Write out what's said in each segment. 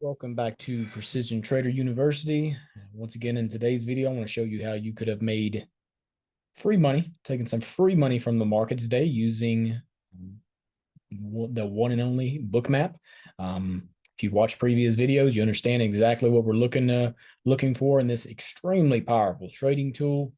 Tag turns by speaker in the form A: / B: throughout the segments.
A: Welcome back to Precision Trader University. Once again, in today's video, I want to show you how you could have made free money, taken some free money from the market today using the one and only BOOKMAP. If you've watched previous videos, you understand exactly what we're looking for in this extremely powerful trading tool,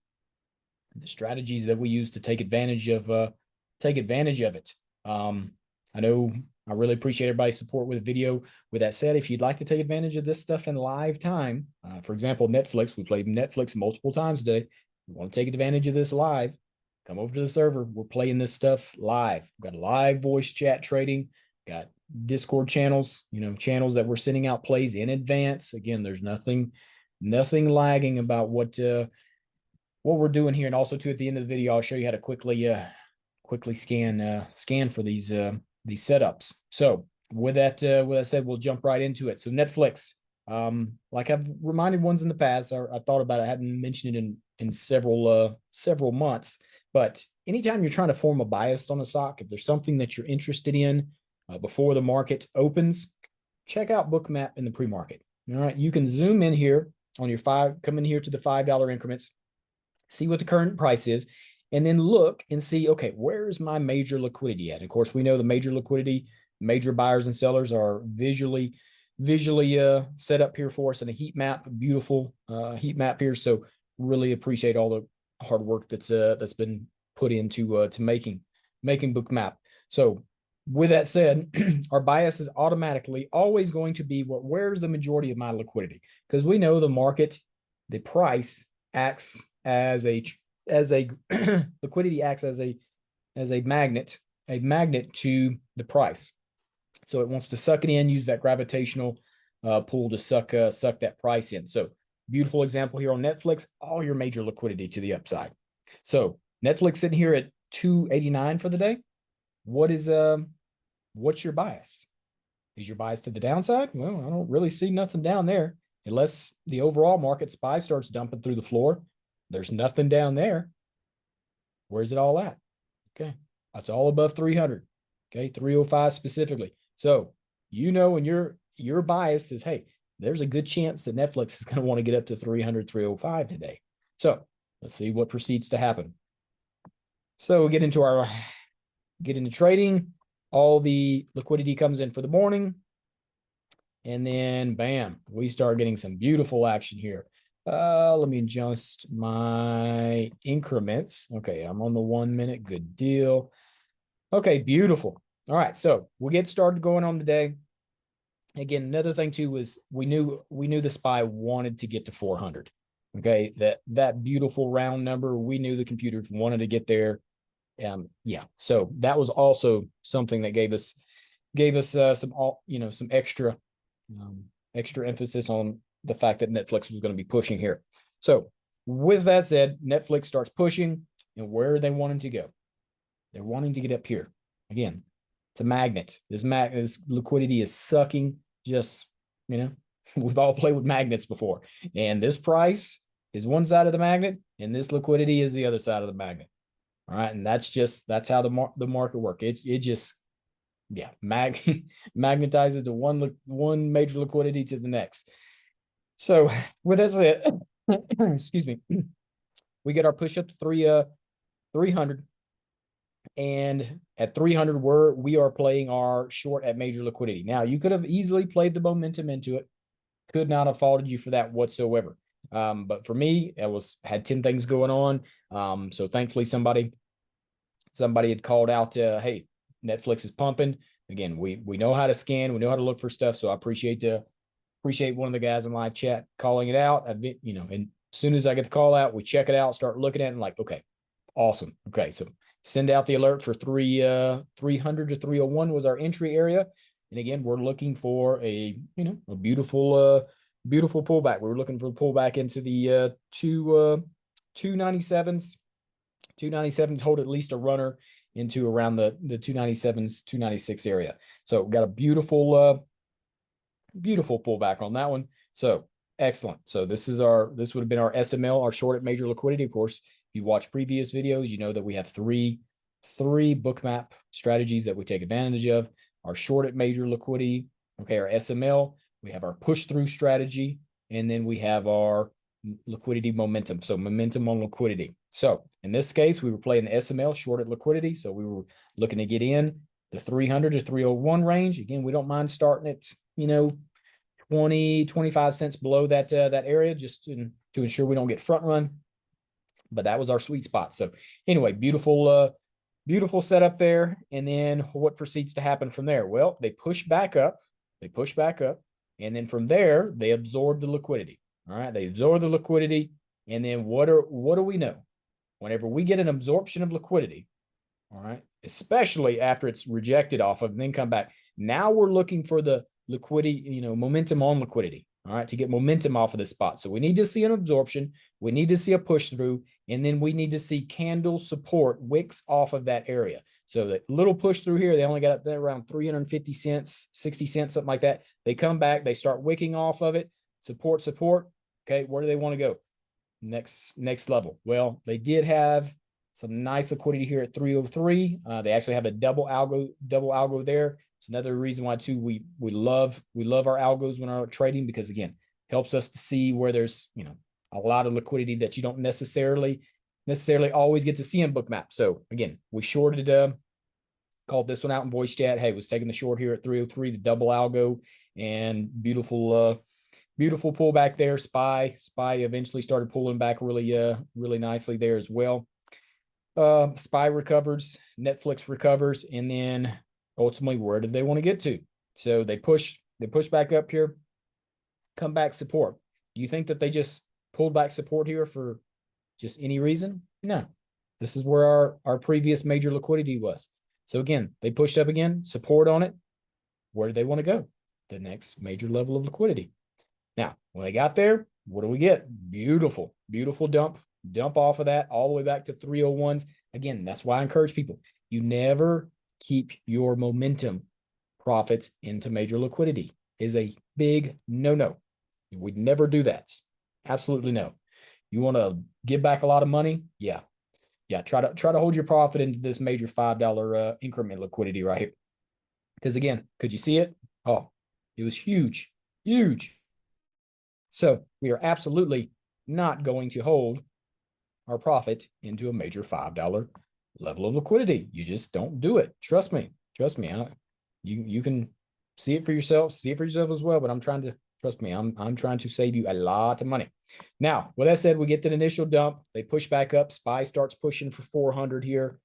A: and the strategies that we use to take advantage of it. I know I really appreciate everybody's support with the video. With that said, if you'd like to take advantage of this stuff in live time, for example, Netflix, we played Netflix multiple times today. You want to take advantage of this live, come over to the server. We're playing this stuff live. We've got live voice chat trading, got Discord channels, channels that we're sending out plays in advance. Again, there's nothing lagging about what we're doing here. And also too, at the end of the video, I'll show you how to quickly scan for these setups. So with that said, we'll jump right into it. So Netflix, like I've reminded ones in the past, I thought about it, I hadn't mentioned it in several months, but anytime you're trying to form a bias on a stock, if there's something that you're interested in before the market opens, check out BOOKMAP in the pre-market. All right, you can zoom in here on your come in here to the $5 increments, see what the current price is, and then look and see, okay, where's my major liquidity at? And of course, we know the major liquidity, major buyers and sellers are visually set up here for us in a heat map, a beautiful heat map here. So really appreciate all the hard work that's been put into to making BOOKMAP. So with that said, our bias is automatically always going to be where's the majority of my liquidity? Because we know the market, the price acts as a liquidity acts as a magnet to the price. So it wants to suck it in, use that gravitational pull to suck that price in. So beautiful example here on Netflix, all your major liquidity to the upside. So Netflix sitting here at 289 for the day. What's your bias? Is your bias to the downside? Well, I don't really see nothing down there unless the overall market SPY starts dumping through the floor. There's nothing down there. Where's it all at? Okay, that's all above 300. Okay, 305 specifically. So and your bias is, hey, there's a good chance that Netflix is going to want to get up to 300, 305 today. So let's see what proceeds to happen. So we get into trading. All the liquidity comes in for the morning, and then bam, we start getting some beautiful action here. Let me adjust my increments. Okay, I'm on the 1 minute. Good deal. Okay, beautiful. All right, so we'll get started going on the day. Again, another thing too was we knew the SPY wanted to get to 400. Okay, that beautiful round number. We knew the computers wanted to get there. Yeah, so that was also something that gave us some extra emphasis on the fact that Netflix was going to be pushing here. So with that said, Netflix starts pushing, and where are they wanting to go? They're wanting to get up here. Again, it's a magnet. This liquidity is sucking. Just, we've all played with magnets before. And this price is one side of the magnet, and this liquidity is the other side of the magnet. All right, and that's how the market works. It just magnetizes to one major liquidity to the next. So with that said, excuse me, we get our push up to 300, and at 300 we are playing our short at major liquidity. Now you could have easily played the momentum into it, could not have faulted you for that whatsoever. But for me, had 10 things going on. So thankfully somebody had called out, hey, Netflix is pumping. Again, we know how to scan, we know how to look for stuff. So I appreciate one of the guys in live chat calling it out. And as soon as I get the call out, we check it out, start looking at it, and like, okay, awesome. Okay, so send out the alert for 300 to 301 was our entry area. And again, we're looking for a beautiful pullback. We were looking for a pullback into the 297s. 297s hold at least a runner into around the 297s, 296 area. So got a beautiful pullback on that one. So excellent. So this would have been our SML, our short at major liquidity. Of course, if you watch previous videos, you know that we have three BOOKMAP strategies that we take advantage of. Our short at major liquidity, okay, our SML, we have our push through strategy, and then we have our liquidity momentum. So momentum on liquidity. So in this case, we were playing the SML, shorted liquidity. So we were looking to get in the 300 to 301 range. Again, we don't mind starting at, 20, 25 cents below that that area, just to ensure we don't get front run. But that was our sweet spot. So anyway, beautiful setup there. And then what proceeds to happen from there? Well, they push back up. And then from there, they absorb the liquidity. All right. They absorb the liquidity. And then what do we know? Whenever we get an absorption of liquidity, all right, especially after it's rejected off of and then come back, now we're looking for the liquidity, momentum on liquidity. All right, to get momentum off of this spot. So we need to see an absorption. We need to see a push through, and then we need to see candle support wicks off of that area. So that little push through here, they only got up there around 350 cents, 60 cents, something like that. They come back, they start wicking off of it. Support. Okay, where do they want to go? Next level. Well, they did have some nice liquidity here at 303. They actually have a double algo there. It's another reason why too we love our algos when we're trading, because again, helps us to see where there's a lot of liquidity that you don't necessarily always get to see in BOOKMAP. So again, we shorted called this one out in voice chat. Hey, was taking the short here at 303, the double algo, and beautiful pullback there. SPY eventually started pulling back really nicely there as well. SPY recovers, Netflix recovers, and then ultimately, where did they want to get to? So they push back up here, come back support. Do you think that they just pulled back support here for just any reason? No. This is where our previous major liquidity was. So again, they pushed up again, support on it. Where do they want to go? The next major level of liquidity. Now, when they got there, what do we get? Beautiful dump off of that all the way back to 301s. Again, that's why I encourage people. You never keep your momentum profits into major liquidity. Is a big no-no. We'd never do that. Absolutely no. You want to give back a lot of money? Yeah. Try to hold your profit into this major $5 increment liquidity right here. Because again, could you see it? Oh, it was huge. So we are absolutely not going to hold our profit into a major $5 level of liquidity. You just don't do it. Trust me. You can see it for yourself as well, but I'm trying to save you a lot of money. Now, with that said, we get the initial dump. They push back up. SPY starts pushing for 400 here,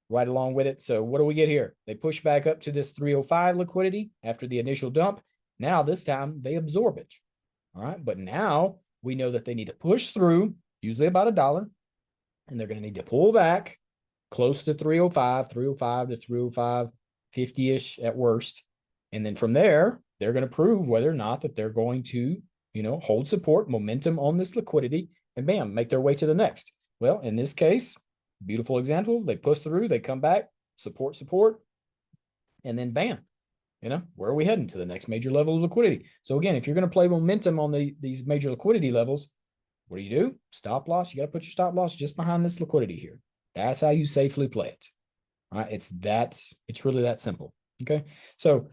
A: right along with it. So what do we get here? They push back up to this 305 liquidity after the initial dump. Now, this time, they absorb it. All right, but now we know that they need to push through, usually about $1, and they're going to need to pull back close to 305 to 305, 50-ish at worst. And then from there, they're going to prove whether or not that they're going to, hold support, momentum on this liquidity, and bam, make their way to the next. Well, in this case, beautiful example, they push through, they come back, support, and then bam, where are we heading? To the next major level of liquidity. So again, if you're going to play momentum on these major liquidity levels, what do? Stop loss. You got to put your stop loss just behind this liquidity here. That's how you safely play it. All right. It's really that simple. Okay. So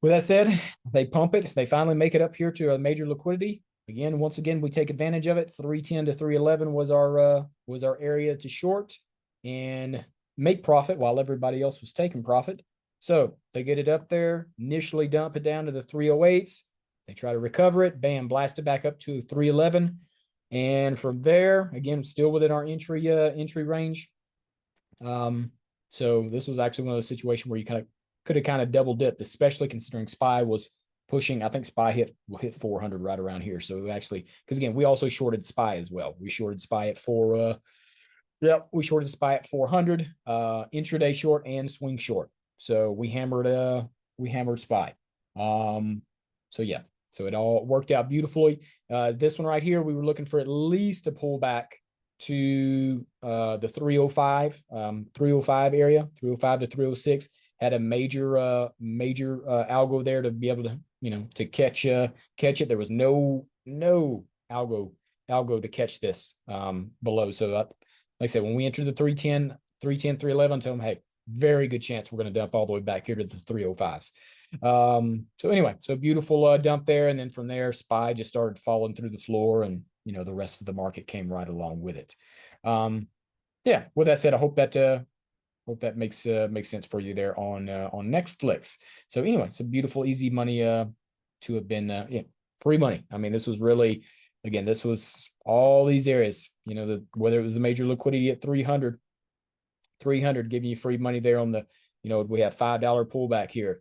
A: with that said, they pump it. They finally make it up here to a major liquidity. Once again, we take advantage of it. 310 to 311 was our area to short and make profit while everybody else was taking profit. So they get it up there, initially dump it down to the 308s. They try to recover it. Bam, blast it back up to 311. And from there, again, still within our entry range. So this was actually one of those situations where you could have double dipped, especially considering SPY was pushing. I think SPY hit 400 right around here. So actually, because again, we also shorted SPY as well. We shorted SPY at we shorted SPY at 400, intraday short and swing short. So we hammered SPY. So yeah, so it all worked out beautifully. This one right here, we were looking for at least a pullback to the 305 area, 305 to 306. Had a major algo there to be able to to catch it. There was no algo to catch this below. So like I said, when we entered the 310, 311, I told them, hey, very good chance we're going to dump all the way back here to the 305s. So anyway, so beautiful dump there. And then from there, SPY just started falling through the floor, and the rest of the market came right along with it. Yeah, with that said, I hope that makes sense for you there on Netflix. So anyway, some beautiful, easy money to have been free money. I mean, this was really, again, this was all these areas, whether it was the major liquidity at 300 giving you free money there on the, we have $5 pullback here,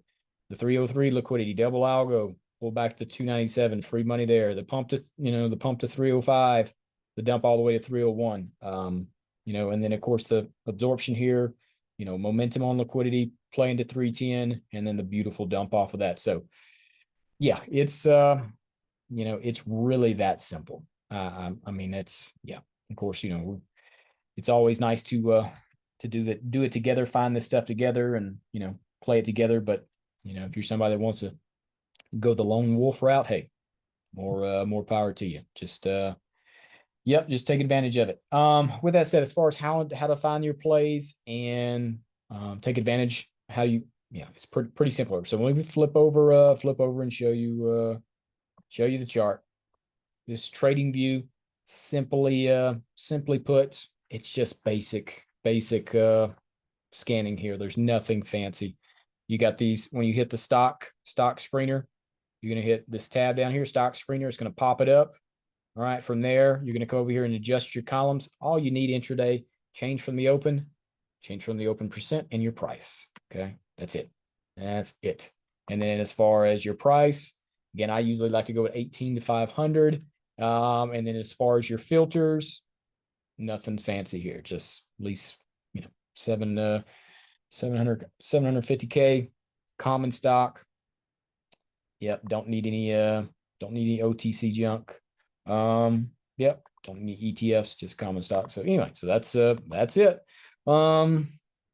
A: the 303 liquidity, double algo, pull back to 297, free money there, the pump to 305, the dump all the way to 301. And then of course the absorption here, momentum on liquidity, playing to 310, and then the beautiful dump off of that. So yeah, it's it's really that simple. I mean, it's, yeah, of course, it's always nice to do it together, find this stuff together, and play it together. But if you're somebody that wants to go the lone wolf route, hey, more power to you. Just just take advantage of it. With that said, as far as how to find your plays and take advantage, it's pretty simple. So when we flip over and show you the chart, this trading view, simply put, it's just basic scanning here. There's nothing fancy. You got these, when you hit the stock screener, you're going to hit this tab down here, stock screener. It's going to pop it up. All right, from there, you're going to come over here and adjust your columns. All you need intraday, change from the open percent, and your price. Okay, that's it. And then as far as your price, again, I usually like to go at 18 to 500. And then as far as your filters, nothing fancy here. Just at least 750K common stock. Yep, don't need any OTC junk. Yep, don't need ETFs, just common stock. So anyway, so that's it. And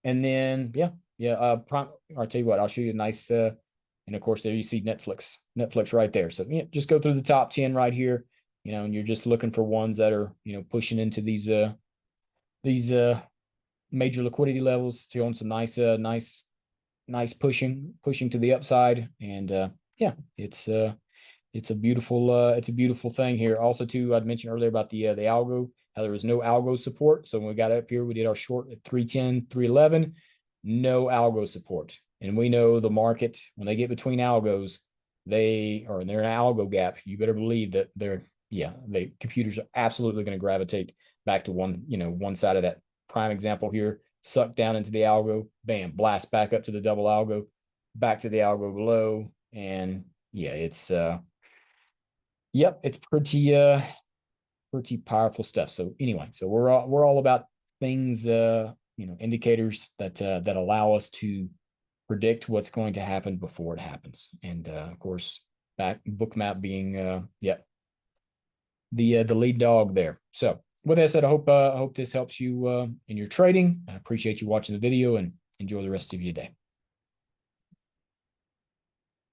A: then I'll tell you what, I'll show you a nice and of course there you see Netflix right there. So just go through the top 10 right here, and you're just looking for ones that are pushing into these major liquidity levels, showing some nice pushing to the upside. And it's a beautiful thing here. Also, too, I'd mentioned earlier about the algo, how there was no algo support. So when we got up here, we did our short at 310, 311, no algo support. And we know the market, when they get between algos, they're in an algo gap. You better believe that the computers are absolutely going to gravitate back to one side of that. Prime example here, suck down into the algo, bam, blast back up to the double algo, back to the algo below. And it's it's pretty powerful stuff. So anyway, so we're all about things, indicators that allow us to predict what's going to happen before it happens. And of course, BOOKMAP being the lead dog there. So with that said, I hope this helps you in your trading. I appreciate you watching the video, and enjoy the rest of your day.